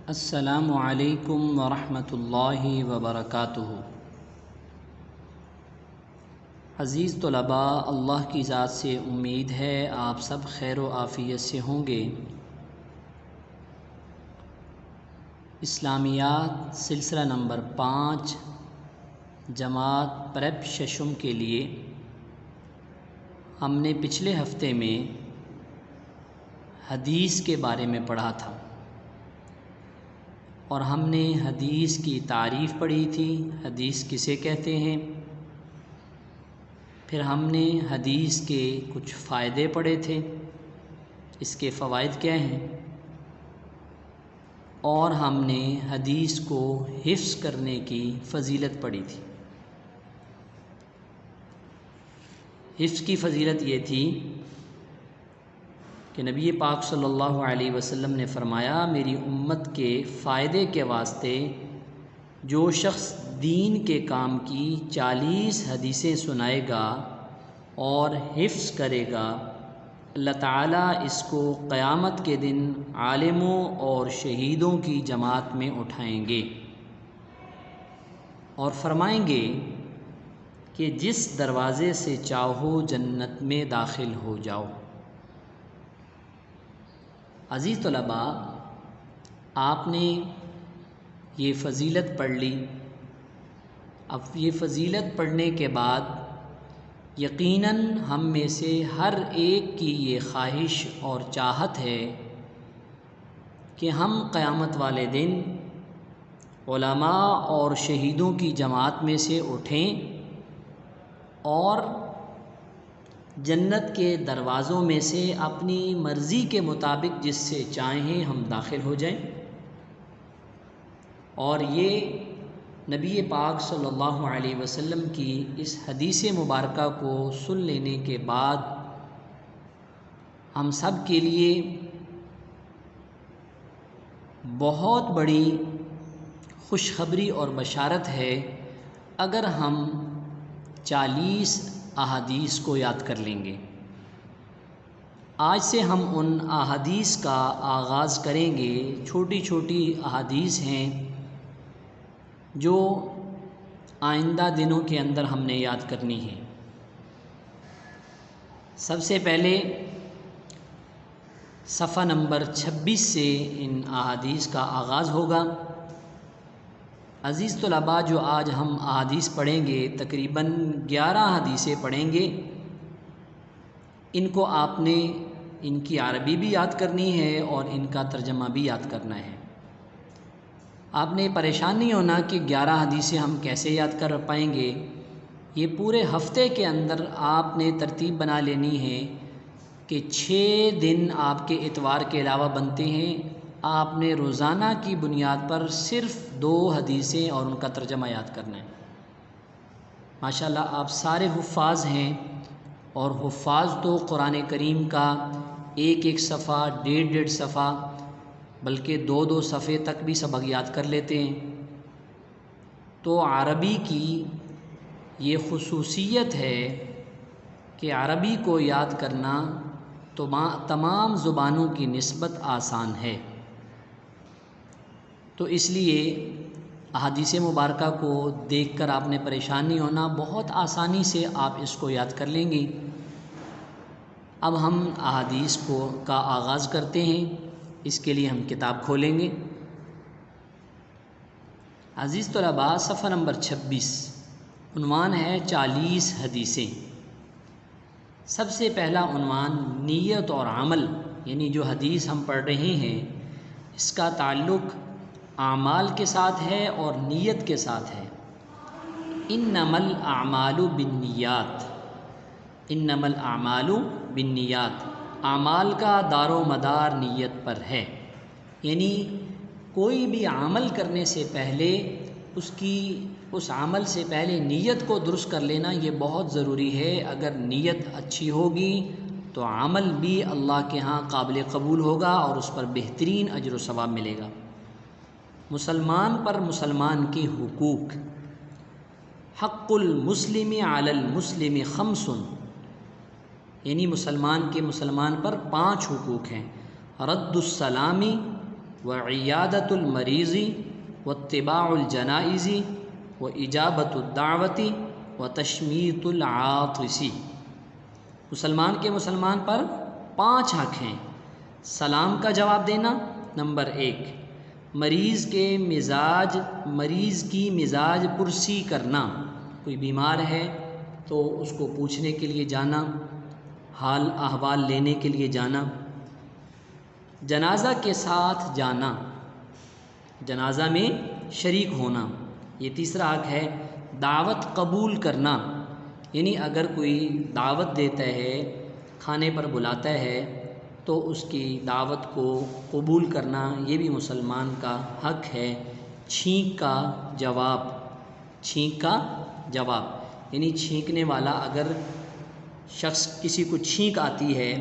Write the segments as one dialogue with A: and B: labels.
A: السلام علیکم ورحمۃ اللہ وبرکاتہ۔ عزیز طلباء، اللہ کی ذات سے امید ہے آپ سب خیر و عافیت سے ہوں گے۔ اسلامیات سلسلہ نمبر 5 جماعت پریپ ششم کے لیے ہم نے پچھلے ہفتے میں حدیث کے بارے میں پڑھا تھا اور ہم نے حدیث کی تعریف پڑھی تھی، حدیث کسے کہتے ہیں۔ پھر ہم نے حدیث کے کچھ فائدے پڑھے تھے، اس کے فوائد کیا ہیں، اور ہم نے حدیث کو حفظ کرنے کی فضیلت پڑھی تھی۔ حفظ کی فضیلت یہ تھی کہ نبی پاک صلی اللہ علیہ وسلم نے فرمایا، میری امت کے فائدے کے واسطے جو شخص دین کے کام کی 40 حدیثیں سنائے گا اور حفظ کرے گا، اللہ تعالیٰ اس کو قیامت کے دن عالموں اور شہیدوں کی جماعت میں اٹھائیں گے اور فرمائیں گے کہ جس دروازے سے چاہو جنت میں داخل ہو جاؤ۔ عزیز طلباء، آپ نے یہ فضیلت پڑھ لی۔ اب یہ فضیلت پڑھنے کے بعد یقیناً ہم میں سے ہر ایک کی یہ خواہش اور چاہت ہے کہ ہم قیامت والے دن علماء اور شہیدوں کی جماعت میں سے اٹھیں اور جنت کے دروازوں میں سے اپنی مرضی کے مطابق جس سے چاہیں ہم داخل ہو جائیں۔ اور یہ نبی پاک صلی اللہ علیہ وسلم کی اس حدیث مبارکہ کو سن لینے کے بعد ہم سب کے لیے بہت بڑی خوشخبری اور بشارت ہے اگر ہم 40 احادیث کو یاد کر لیں گے۔ آج سے ہم ان احادیث کا آغاز کریں گے۔ چھوٹی چھوٹی احادیث ہیں جو آئندہ دنوں کے اندر ہم نے یاد کرنی ہے۔ سب سے پہلے صفحہ نمبر 26 سے ان احادیث کا آغاز ہوگا۔ عزیز طلباء، جو آج ہم احادیث پڑھیں گے تقریباً 11 حدیثیں پڑھیں گے۔ ان کو آپ نے ان کی عربی بھی یاد کرنی ہے اور ان کا ترجمہ بھی یاد کرنا ہے۔ آپ نے پریشان نہیں ہونا کہ 11 حدیثیں ہم کیسے یاد کر پائیں گے۔ یہ پورے ہفتے کے اندر آپ نے ترتیب بنا لینی ہے کہ 6 دن آپ کے اتوار کے علاوہ بنتے ہیں، آپ نے روزانہ کی بنیاد پر صرف 2 حدیثیں اور ان کا ترجمہ یاد کرنا ہے۔ ماشاءاللہ آپ سارے حفاظ ہیں، اور حفاظ تو قرآن کریم کا ایک ایک صفحہ، 1.5 صفحہ، بلکہ 2 صفحے تک بھی سبق یاد کر لیتے ہیں۔ تو عربی کی یہ خصوصیت ہے کہ عربی کو یاد کرنا تو تمام زبانوں کی نسبت آسان ہے۔ تو اس لیے احادیث مبارکہ کو دیکھ کر آپ نے پریشان نہیں ہونا، بہت آسانی سے آپ اس کو یاد کر لیں گی۔ اب ہم احادیث کا آغاز کرتے ہیں۔ اس کے لیے ہم کتاب کھولیں گے۔ عزیز طلباء، صفحہ نمبر 26، عنوان ہے 40 حدیثیں۔ سب سے پہلا عنوان نیت اور عمل، یعنی جو حدیث ہم پڑھ رہے ہیں اس کا تعلق اعمال کے ساتھ ہے اور نیت کے ساتھ ہے۔ انما الاعمال بالنیات، انما الاعمال بالنیات، اعمال کا دار و مدار نیت پر ہے۔ یعنی کوئی بھی عمل کرنے سے پہلے اس عمل سے پہلے نیت کو درست کر لینا یہ بہت ضروری ہے۔ اگر نیت اچھی ہوگی تو عمل بھی اللہ کے ہاں قابل قبول ہوگا اور اس پر بہترین اجر و ثواب ملے گا۔ مسلمان پر مسلمان کے حقوق، حق المسلم علی المسلم 5، یعنی مسلمان کے مسلمان پر 5 حقوق ہیں۔ رد السلامی، وعیادۃ المریض واتباع الجنائز واجابۃ الدعوۃ وتشمیت العاطس۔ مسلمان کے مسلمان پر 5 حق ہیں۔ سلام کا جواب دینا نمبر 1، مریض کی مزاج پرسی کرنا، کوئی بیمار ہے تو اس کو پوچھنے کے لیے جانا، حال احوال لینے کے لیے جانا، جنازہ کے ساتھ جانا، جنازہ میں شریک ہونا، یہ تیسرا حق ہے۔ دعوت قبول کرنا، یعنی اگر کوئی دعوت دیتا ہے، کھانے پر بلاتا ہے تو اس کی دعوت کو قبول کرنا، یہ بھی مسلمان کا حق ہے۔ چھینک کا جواب یعنی چھینکنے والا، اگر شخص کسی کو چھینک آتی ہے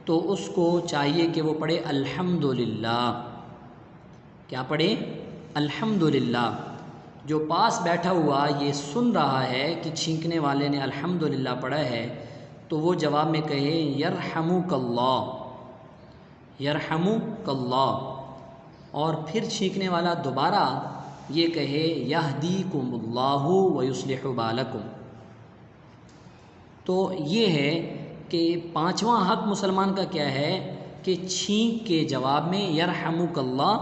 A: تو اس کو چاہیے کہ وہ پڑھے الحمدللہ۔ کیا پڑھے؟ الحمدللہ۔ جو پاس بیٹھا ہوا یہ سن رہا ہے کہ چھینکنے والے نے الحمدللہ پڑھا ہے تو وہ جواب میں کہے یرحمک اللہ، یرحمک اللہ، اور پھر چھینکنے والا دوبارہ یہ کہے یہدیکم اللہ ویصلح بالکم۔ تو یہ ہے کہ 5واں حق مسلمان کا کیا ہے کہ چھینک کے جواب میں یرحمک اللہ،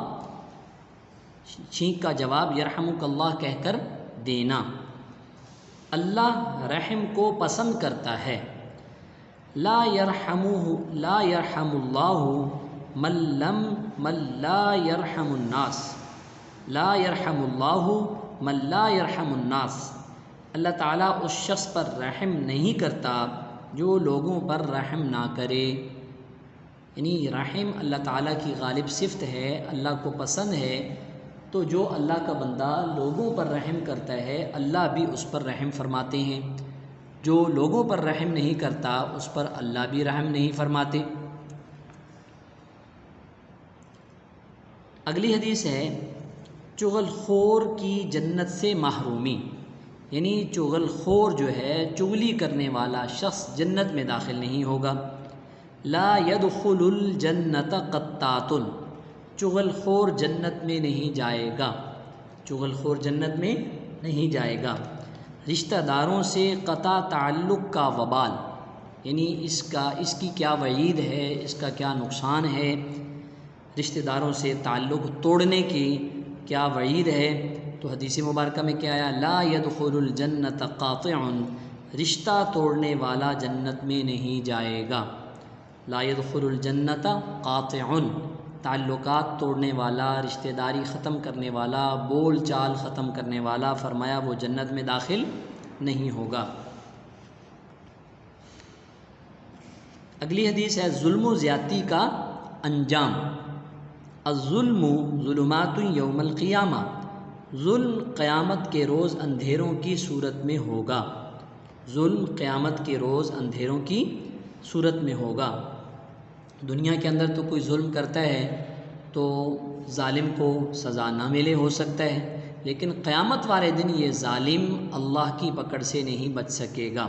A: چھینک کا جواب یرحمک اللہ کہہ کر دینا۔ اللہ رحم کو پسند کرتا ہے۔ لا یرحم اللہ من لا یرحم الناس، لا یرحم اللہ من لا یرحم الناس، اللہ تعالیٰ اس شخص پر رحم نہیں کرتا جو لوگوں پر رحم نہ کرے۔ یعنی رحم اللہ تعالیٰ کی غالب صفت ہے، اللہ کو پسند ہے، تو جو اللہ کا بندہ لوگوں پر رحم کرتا ہے اللہ بھی اس پر رحم فرماتے ہیں، جو لوگوں پر رحم نہیں کرتا اس پر اللہ بھی رحم نہیں فرماتے۔ اگلی حدیث ہے چغل خور کی جنت سے محرومی، یعنی چغل خور جو ہے، چغلی کرنے والا شخص جنت میں داخل نہیں ہوگا۔ لا يدخل الجنت قطات، چغل خور جنت میں نہیں جائے گا، چغل خور جنت میں نہیں جائے گا۔ رشتہ داروں سے قطع تعلق کا وبال، یعنی اس کی کیا وعید ہے، اس کا کیا نقصان ہے، رشتہ داروں سے تعلق توڑنے کی کیا وعید ہے۔ تو حدیث مبارکہ میں کیا آیا؟ لا يدخل الجنت قاطع، رشتہ توڑنے والا جنت میں نہیں جائے گا۔ لا يدخل الجنت قاطع، تعلقات توڑنے والا، رشتہ داری ختم کرنے والا، بول چال ختم کرنے والا، فرمایا وہ جنت میں داخل نہیں ہوگا۔ اگلی حدیث ہے ظلم و زیادتی کا انجام۔ الظلم ظلمات یوم القیامہ، ظلم قیامت کے روز اندھیروں کی صورت میں ہوگا، ظلم قیامت کے روز اندھیروں کی صورت میں ہوگا۔ دنیا کے اندر تو کوئی ظلم کرتا ہے تو ظالم کو سزا نہ ملے ہو سکتا ہے، لیکن قیامت والے دن یہ ظالم اللہ کی پکڑ سے نہیں بچ سکے گا۔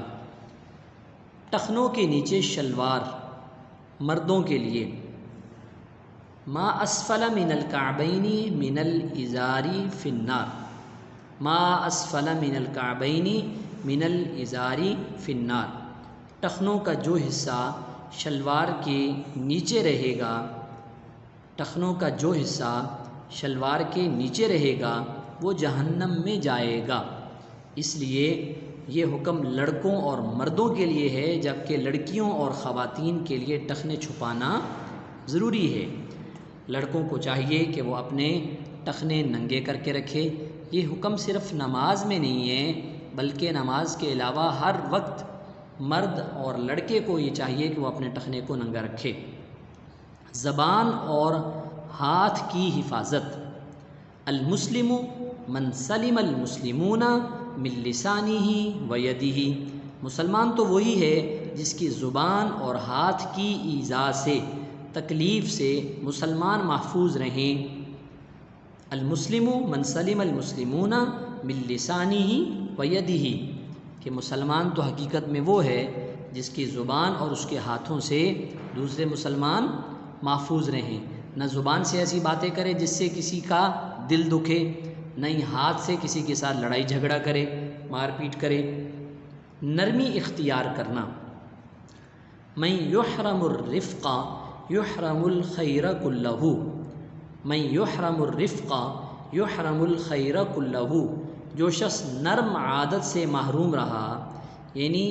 A: ٹخنوں کے نیچے شلوار مردوں کے لیے، ما اسفل من الکعبین من الازار فی النار، ما اسفل من الکعبین من الازار فی النار، ٹخنوں کا جو حصہ شلوار کے نیچے رہے گا، ٹخنوں کا جو حصہ شلوار کے نیچے رہے گا وہ جہنم میں جائے گا۔ اس لیے یہ حکم لڑکوں اور مردوں کے لیے ہے، جبکہ لڑکیوں اور خواتین کے لیے ٹخنے چھپانا ضروری ہے۔ لڑکوں کو چاہیے کہ وہ اپنے ٹخنے ننگے کر کے رکھے۔ یہ حکم صرف نماز میں نہیں ہے بلکہ نماز کے علاوہ ہر وقت مرد اور لڑکے کو یہ چاہیے کہ وہ اپنے ٹخنے کو ننگا رکھے۔ زبان اور ہاتھ کی حفاظت، المسلم من سلم المسلمون من لسانہ و یدہ، مسلمان تو وہی ہے جس کی زبان اور ہاتھ کی ایذا سے، تکلیف سے مسلمان محفوظ رہیں۔ المسلم من سلم المسلمون من لسانہ و یدہ، کہ مسلمان تو حقیقت میں وہ ہے جس کی زبان اور اس کے ہاتھوں سے دوسرے مسلمان محفوظ رہیں۔ نہ زبان سے ایسی باتیں کرے جس سے کسی کا دل دکھے، نہ ہی ہاتھ سے کسی کے ساتھ لڑائی جھگڑا کرے، مار پیٹ کرے۔ نرمی اختیار کرنا، من یحرم الرفق یحرم الخیر کلہ، من یحرم الرفق یحرم الخیر کلہ، جو شخص نرم عادت سے محروم رہا، یعنی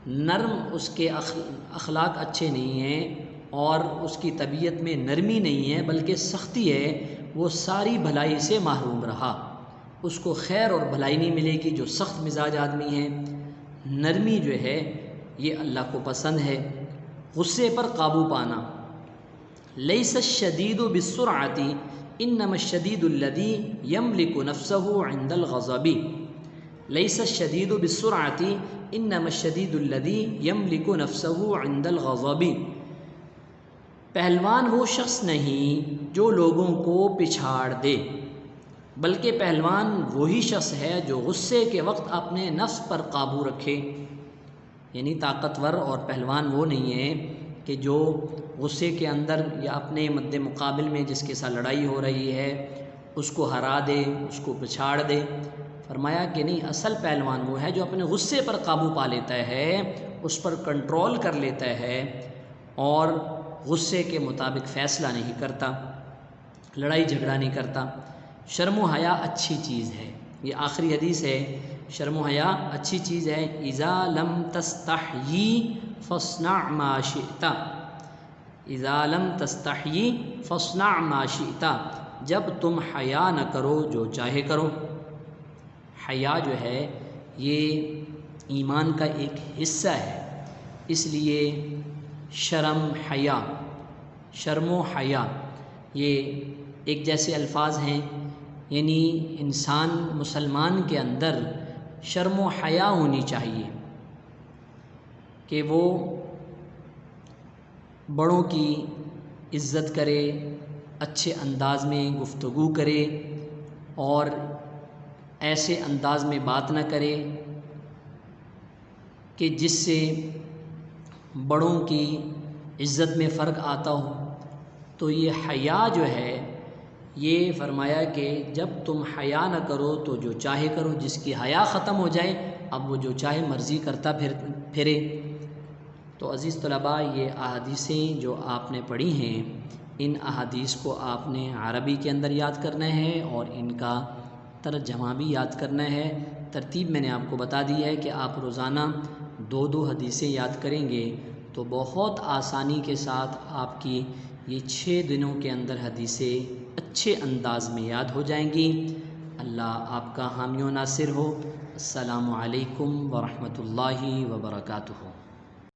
A: نرم اس کے اخلاق اچھے نہیں ہیں اور اس کی طبیعت میں نرمی نہیں ہے بلکہ سختی ہے، وہ ساری بھلائی سے محروم رہا، اس کو خیر اور بھلائی نہیں ملے گی۔ جو سخت مزاج آدمی ہے، نرمی جو ہے یہ اللہ کو پسند ہے۔ غصے پر قابو پانا، لیس الشدید بالسرعۃ انما الشدید الذی یملک نفسہ عند الغضب، لیس الشدید بالسرعۃ انما الشدید الذی یملک نفسہ عند الغضب، پہلوان وہ شخص نہیں جو لوگوں کو پچھاڑ دے، بلکہ پہلوان وہی شخص ہے جو غصے کے وقت اپنے نفس پر قابو رکھے۔ یعنی طاقتور اور پہلوان وہ نہیں ہے کہ جو غصے کے اندر یا اپنے مد مقابل میں جس کے ساتھ لڑائی ہو رہی ہے اس کو ہرا دے، اس کو پچھاڑ دے۔ فرمایا کہ نہیں، اصل پہلوان وہ ہے جو اپنے غصے پر قابو پا لیتا ہے، اس پر کنٹرول کر لیتا ہے اور غصے کے مطابق فیصلہ نہیں کرتا، لڑائی جھگڑا نہیں کرتا۔ شرم و حیا اچھی چیز ہے، یہ آخری حدیث ہے، شرم و حیا اچھی چیز ہے۔ اذا لم تستحیی فاصنع ما شئت، اذا لم تستحیی فاصنع ما شئت، جب تم حیا نہ کرو جو چاہے کرو۔ حیا جو ہے یہ ایمان کا ایک حصہ ہے، اس لیے شرم حیا، شرم و حیا یہ ایک جیسے الفاظ ہیں، یعنی انسان مسلمان کے اندر شرم و حیا ہونی چاہیے کہ وہ بڑوں کی عزت کرے، اچھے انداز میں گفتگو کرے اور ایسے انداز میں بات نہ کرے کہ جس سے بڑوں کی عزت میں فرق آتا ہو۔ تو یہ حیا جو ہے یہ فرمایا کہ جب تم حیا نہ کرو تو جو چاہے کرو، جس کی حیا ختم ہو جائے اب وہ جو چاہے مرضی کرتا پھرے۔ تو عزیز طلباء، یہ احادیثیں جو آپ نے پڑھی ہیں، ان احادیث کو آپ نے عربی کے اندر یاد کرنا ہے اور ان کا ترجمہ بھی یاد کرنا ہے۔ ترتیب میں نے آپ کو بتا دی ہے کہ آپ روزانہ 2 حدیثیں یاد کریں گے تو بہت آسانی کے ساتھ آپ کی یہ 6 دنوں کے اندر حدیثیں اچھے انداز میں یاد ہو جائیں گی۔ اللہ آپ کا حامی و ناصر ہو۔ السلام علیکم ورحمۃ اللہ وبرکاتہ۔